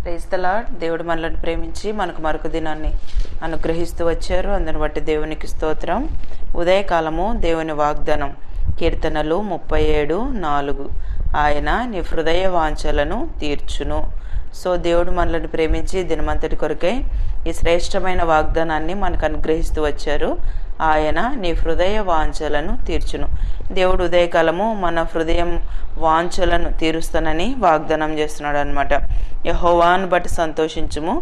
Praise the lord. దేవుడు మనల్ని ప్రేమించి మనకు మరొక దినాన్ని అనుగ్రహిస్తూ వచ్చారు. అందుని బట్టి దేవునికి స్తోత్రం. ఉదయకాలము దేవుని వాగ్దానం, కీర్తనలు 37:4. ఆయన నీ హృదయ వాంఛలను తీర్చును. సో దేవుడు మనల్ని ప్రేమించి దినమంతటి కొరకై ఈ శ్రేష్టమైన వాగ్దానాన్ని మనకు అనుగ్రహిస్తూ వచ్చారు. ఆయన నీ హృదయ వాంఛలను తీర్చును. దేవుడు ఉదయకాలము మన హృదయం వాంఛలను తీరుస్తానని వాగ్దానం చేస్తున్నాడు అనమాట. యెహోవాను బట్టి సంతోషించుము,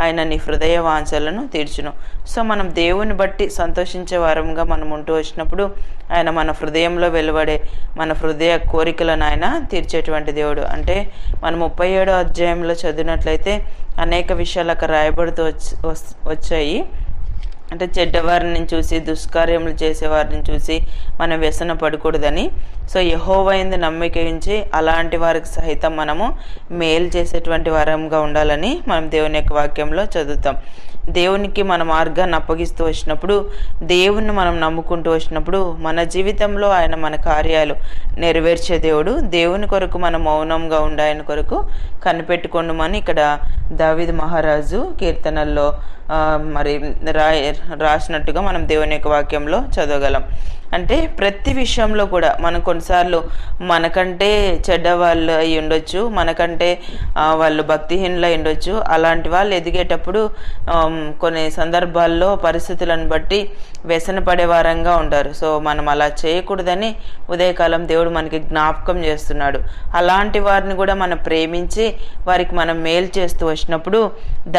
ఆయన నీ హృదయ వాంఛలను తీర్చును. సో మనం దేవుని బట్టి సంతోషించే వారంగా మనం ఉంటూ వచ్చినప్పుడు ఆయన మన హృదయంలో వెలువడే మన హృదయ కోరికలను ఆయన తీర్చేటువంటి దేవుడు. అంటే మనం 37వ అధ్యాయంలో చదివినట్లయితే అనేక విషయాలు అక్కడ రాయబడుతూ వచ్చాయి. అంటే చెడ్డవారిని చూసి, దుష్కార్యములు చేసేవారిని చూసి మనం వ్యసన పడకూడదని. సో యెహోవా యందు నమ్మిక ఉంచి అలాంటి వారికి సహితం మనము మేలు చేసేటువంటి వారంగా ఉండాలని మనం దేవుని యొక్క వాక్యంలో చదువుతాం. దేవునికి మన మార్గాన్ని అప్పగిస్తూ వచ్చినప్పుడు, దేవుణ్ణి మనం నమ్ముకుంటూ వచ్చినప్పుడు మన జీవితంలో ఆయన మన కార్యాలు నెరవేర్చే దేవుడు. దేవుని కొరకు మనం మౌనంగా ఉండి ఆయన కొరకు కనిపెట్టుకోండమని ఇక్కడ దావీదు మహారాజు కీర్తనల్లో మరి రాసినట్టుగా మనం దేవుని యొక్క వాక్యంలో చదవగలం. అంటే ప్రతి విషయంలో కూడా మనం కొన్నిసార్లు మనకంటే చెడ్డవాళ్ళు అయి ఉండొచ్చు, మనకంటే వాళ్ళు భక్తిహీనులు అయి ఉండొచ్చు. అలాంటి వాళ్ళు ఎదిగేటప్పుడు కొన్ని సందర్భాల్లో పరిస్థితులను బట్టి వ్యసన పడే వారంగా ఉంటారు. సో మనం అలా చేయకూడదని ఉదయకాలం దేవుడు మనకి జ్ఞాపకం చేస్తున్నాడు. అలాంటి వారిని కూడా మనం ప్రేమించి వారికి మనం మేలు చేస్తూ వచ్చినప్పుడు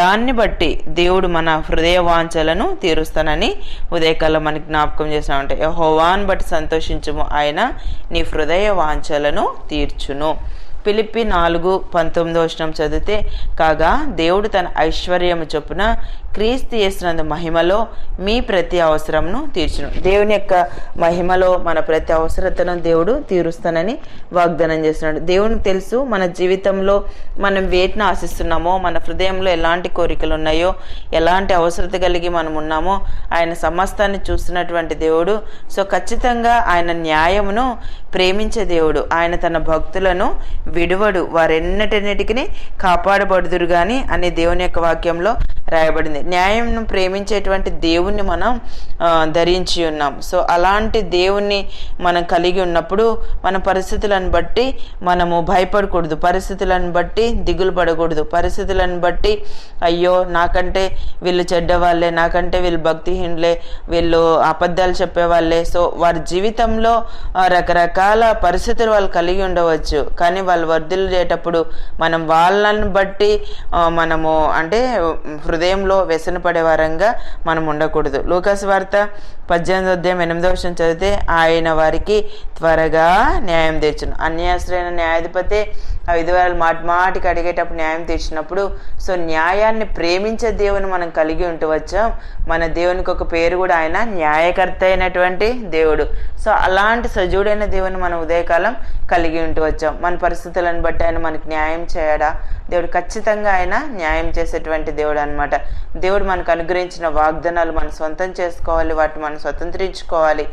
దాన్ని బట్టి దేవుడు మన హృదయ వాంఛలను తీరుస్తానని ఉదయకాలం మనకి జ్ఞాపకం చేస్తున్నామంటే యెహోవాను బట్టి సంతోషించుము, ఆయన నీ హృదయ వాంఛలను తీర్చును. ఫిలిప్పి 4:19 చదివితే, కాగా దేవుడు తన ఐశ్వర్యము చొప్పున క్రీస్తు యేసునందు మహిమలో మీ ప్రతి అవసరమును తీర్చును. దేవుని యొక్క మహిమలో మన ప్రతి అవసరతను దేవుడు తీరుస్తానని వాగ్దానం చేస్తున్నాడు. దేవునికి తెలుసు మన జీవితంలో మనం వేటిని ఆశిస్తున్నామో, మన హృదయంలో ఎలాంటి కోరికలు ఉన్నాయో, ఎలాంటి అవసరత కలిగి మనం ఉన్నామో ఆయన సమస్తాన్ని చూస్తున్నటువంటి దేవుడు. సో ఖచ్చితంగా ఆయన న్యాయమును ప్రేమించే దేవుడు. ఆయన తన భక్తులను విడువడు, వారెన్నటిన్నిటికీ కాపాడబడుదురు గాని అనే దేవుని యొక్క వాక్యంలో రాయబడింది. న్యాయంను ప్రేమించేటువంటి దేవుణ్ణి మనం ధరించి ఉన్నాం. సో అలాంటి దేవుణ్ణి మనం కలిగి ఉన్నప్పుడు మన పరిస్థితులను బట్టి మనము భయపడకూడదు, పరిస్థితులను బట్టి దిగులు పడకూడదు, పరిస్థితులను బట్టి అయ్యో నాకంటే వీళ్ళు చెడ్డవాళ్ళే, నాకంటే వీళ్ళు భక్తిహీనులే, వీళ్ళు అబద్ధాలు చెప్పేవాళ్ళే. సో వారి జీవితంలో రకరకాల పరిస్థితులు వాళ్ళు కలిగి ఉండవచ్చు, కానీ వాళ్ళు వర్ధిల్లేటప్పుడు మనం వాళ్ళని బట్టి మనము అంటే హృదయంలో వ్యసన పడే వారంగా మనం ఉండకూడదు. లూకాసు వార్త 18:8 చదివితే, ఆయన వారికి త్వరగా న్యాయం తీర్చును. అన్యాయస్తులైన న్యాయాధిపతి ఆ విధవరాలు మాటికి అడిగేటప్పుడు న్యాయం తీర్చినప్పుడు, సో న్యాయాన్ని ప్రేమించే దేవుని మనం కలిగి ఉంటూ వచ్చాం. మన దేవునికి ఒక పేరు కూడా, ఆయన న్యాయకర్త అయినటువంటి దేవుడు. సో అలాంటి సజీవుడైన దేవుని మనం ఉదయకాలం కలిగి ఉంటూ వచ్చాం. మన పరిస్థితులను బట్టి ఆయన మనకి న్యాయం చేయడా? దేవుడు ఖచ్చితంగా ఆయన న్యాయం చేసేటువంటి దేవుడు అనమాట. దేవుడు మనకు అనుగ్రహించిన వాగ్దానాలు మనం సొంతం చేసుకోవాలి, వాటిని మనం స్వతంత్రించుకోవాలి.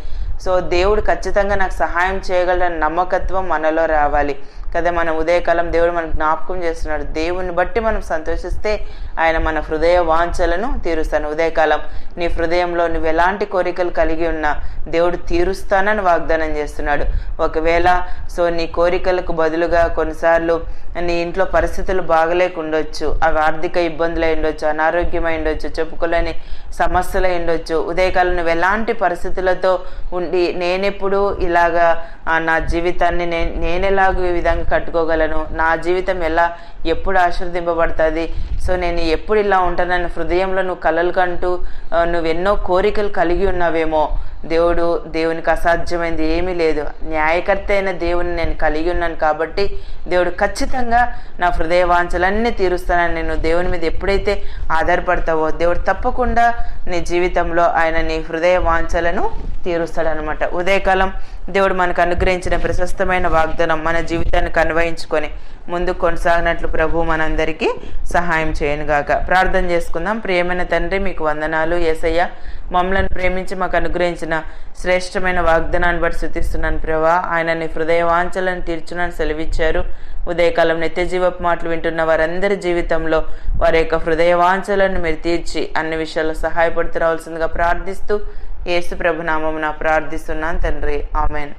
సో దేవుడు ఖచ్చితంగా నాకు సహాయం చేయగలడని నమ్మకత్వం మనలో రావాలి కదా. మన ఉదయకాలం దేవుడు మనకు జ్ఞాపకం చేస్తున్నాడు. దేవుని బట్టి మనం సంతోషిస్తే ఆయన మన హృదయ వాంఛలను తీరుస్తాను. ఉదయకాలం నీ హృదయంలో నువ్వు ఎలాంటి కోరికలు కలిగి ఉన్నా దేవుడు తీరుస్తానని వాగ్దానం చేస్తున్నాడు. ఒకవేళ సో నీ కోరికలకు బదులుగా కొన్నిసార్లు నీ ఇంట్లో పరిస్థితులు బాగలేకుండొచ్చు, అవి ఆర్థిక ఇబ్బందులు అయి ఉండొచ్చు, అనారోగ్యమై ఉండొచ్చు, చెప్పుకోలేని సమస్యలు అయి ఉండొచ్చు. ఉదయకాలం నువ్వు ఎలాంటి పరిస్థితులతో ఉండి నేనెప్పుడు ఇలాగా నా జీవితాన్ని నేనెలాగూ ఈ విధంగా కట్టుకోగలను, నా జీవితం ఎప్పుడు ఆశీర్వదింపబడుతుంది, సో నేను ఎప్పుడు ఇలా ఉంటానని హృదయంలో నువ్వు కలలు కంటూ నువ్వు ఎన్నో కోరికలు కలిగి ఉన్నావేమో, దేవునికి అసాధ్యమైంది ఏమీ లేదు. న్యాయకర్త అయిన దేవుని నేను కలిగి ఉన్నాను కాబట్టి దేవుడు ఖచ్చితంగా నా హృదయ వాంఛలన్నీ తీరుస్తానని నేను దేవుని మీద ఎప్పుడైతే ఆధారపడతావో దేవుడు తప్పకుండా నీ జీవితంలో ఆయన నీ హృదయ వాంఛలను తీరుస్తాడనమాట. ఉదయకాలం దేవుడు మనకు అనుగ్రహించిన ప్రశస్తమైన వాగ్దానం మన జీవితానికి అన్వయించుకొని ముందుకు కొనసాగినట్లు ప్రభు మనందరికీ సహాయం చేయనుగాక. ప్రార్థన చేసుకుందాం. ప్రియమైన తండ్రి, మీకు వందనాలు యేసయ్య. మమ్మల్ని ప్రేమించి మాకు అనుగ్రహించిన శ్రేష్టమైన వాగ్దానాన్ని బట్టి స్తుతిస్తున్నాను ప్రభా. ఆయన నీ హృదయ వాంఛలను తీర్చునని సెలవిచ్చారు. ఉదయకాలం నిత్య జీవపు మాటలు వింటున్న వారందరి జీవితంలో వారి యొక్క హృదయ వాంఛలను మీరు తీర్చి అన్ని విషయాల్లో సహాయపడుతూ రావాల్సిందిగా ప్రార్థిస్తూ యేసు ప్రభు నామమున ప్రార్థిస్తున్నాను తండ్రి. ఆమెన్.